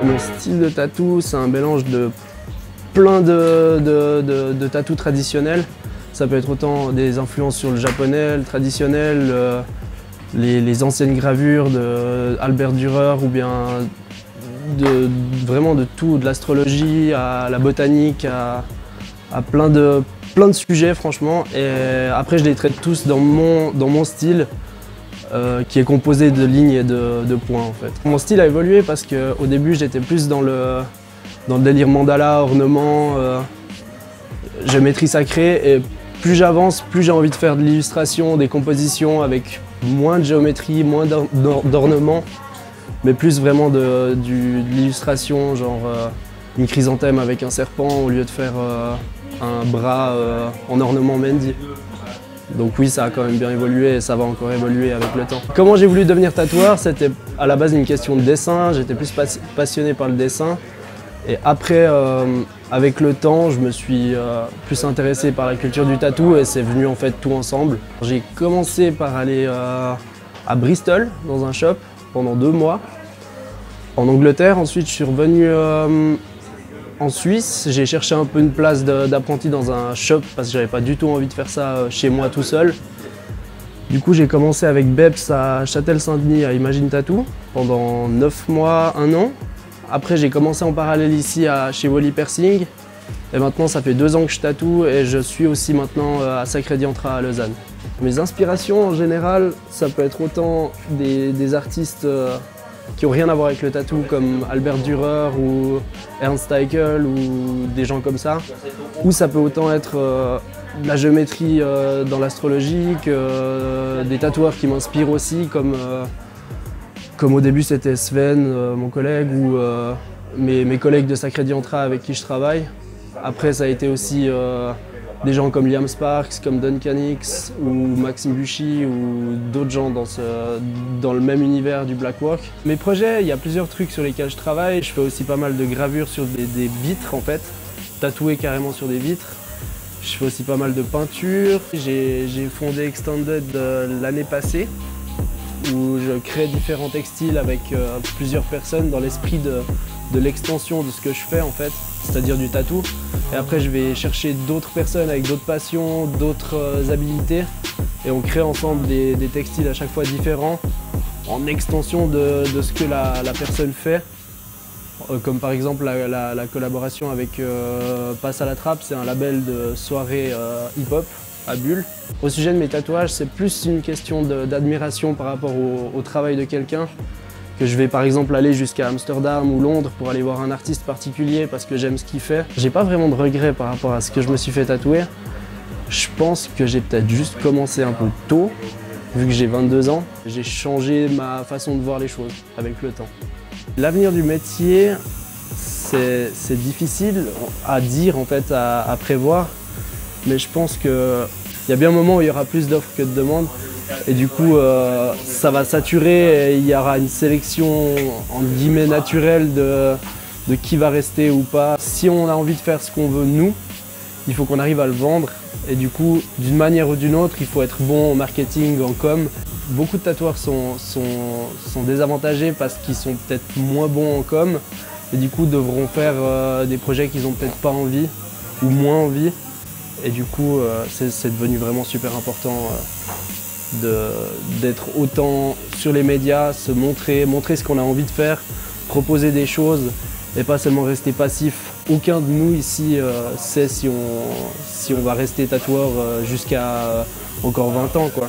Mon style de tatou, c'est un mélange de plein de tatous traditionnels. Ça peut être autant des influences sur le japonais, le traditionnel, les anciennes gravures d'Albert Dürer ou bien vraiment de tout, de l'astrologie à la botanique, à plein de sujets franchement. Et après je les traite tous dans mon style qui est composé de lignes et de points en fait. Mon style a évolué parce qu'au début j'étais plus dans le délire mandala, ornement, géométrie sacrée, et plus j'avance, plus j'ai envie de faire de l'illustration, des compositions avec moins de géométrie, moins d'ornement, mais plus vraiment de l'illustration, genre une chrysanthème avec un serpent au lieu de faire un bras en ornement Mendy. Donc oui, ça a quand même bien évolué et ça va encore évoluer avec le temps. Comment j'ai voulu devenir tatoueur? C'était à la base une question de dessin, j'étais plus passionné par le dessin. Et après, avec le temps, je me suis plus intéressé par la culture du tatou et c'est venu en fait tout ensemble. J'ai commencé par aller à Bristol, dans un shop, pendant 2 mois, en Angleterre. Ensuite, je suis revenu en Suisse. J'ai cherché un peu une place d'apprenti dans un shop parce que j'avais pas du tout envie de faire ça chez moi tout seul. Du coup, j'ai commencé avec Beps à Châtel-Saint-Denis à Imagine Tattoo pendant 9 mois, 1 an. Après, j'ai commencé en parallèle ici chez Wally Piercing. Et maintenant, ça fait 2 ans que je tatoue et je suis aussi maintenant à Sacré Diantra à Lausanne. Mes inspirations en général, ça peut être autant des artistes qui n'ont rien à voir avec le tatou comme Albert Dürer ou Ernst Haeckel ou des gens comme ça. Ou ça peut autant être de la géométrie dans l'astrologie que des tatoueurs qui m'inspirent aussi comme au début c'était Sven, mon collègue, ou mes collègues de Sacré Diantra avec qui je travaille. Après ça a été aussi des gens comme Liam Sparks, comme Duncan Hicks ou Maxime Buchy ou d'autres gens dans le même univers du blackwork. Mes projets, il y a plusieurs trucs sur lesquels je travaille. Je fais aussi pas mal de gravures sur des vitres en fait, tatouées carrément sur des vitres. Je fais aussi pas mal de peinture. J'ai fondé Extended l'année passée, où je crée différents textiles avec plusieurs personnes dans l'esprit de l'extension de ce que je fais en fait, c'est-à-dire du tatou. Et après je vais chercher d'autres personnes avec d'autres passions, d'autres habilités, et on crée ensemble des textiles à chaque fois différents, en extension de ce que la personne fait. Comme par exemple la collaboration avec Passe à la Trappe, c'est un label de soirée hip-hop à Bulle. Au sujet de mes tatouages, c'est plus une question d'admiration par rapport au travail de quelqu'un, que je vais par exemple aller jusqu'à Amsterdam ou Londres pour aller voir un artiste particulier parce que j'aime ce qu'il fait. J'ai pas vraiment de regrets par rapport à ce que je me suis fait tatouer. Je pense que j'ai peut-être juste commencé un peu tôt, vu que j'ai 22 ans. J'ai changé ma façon de voir les choses avec le temps. L'avenir du métier, c'est difficile à dire en fait, à prévoir. Mais je pense qu'il y a bien un moment où il y aura plus d'offres que de demandes. Et du coup, ça va saturer et il y aura une sélection entre guillemets naturelle de qui va rester ou pas. Si on a envie de faire ce qu'on veut nous, il faut qu'on arrive à le vendre. Et du coup, d'une manière ou d'une autre, il faut être bon en marketing, en com. Beaucoup de tatoueurs sont désavantagés parce qu'ils sont peut-être moins bons en com. Et du coup, devront faire des projets qu'ils n'ont peut-être pas envie ou moins envie. Et du coup, c'est devenu vraiment super important d'être autant sur les médias, se montrer ce qu'on a envie de faire, proposer des choses et pas seulement rester passif. Aucun de nous ici sait si on va rester tatoueur jusqu'à encore 20 ans, quoi.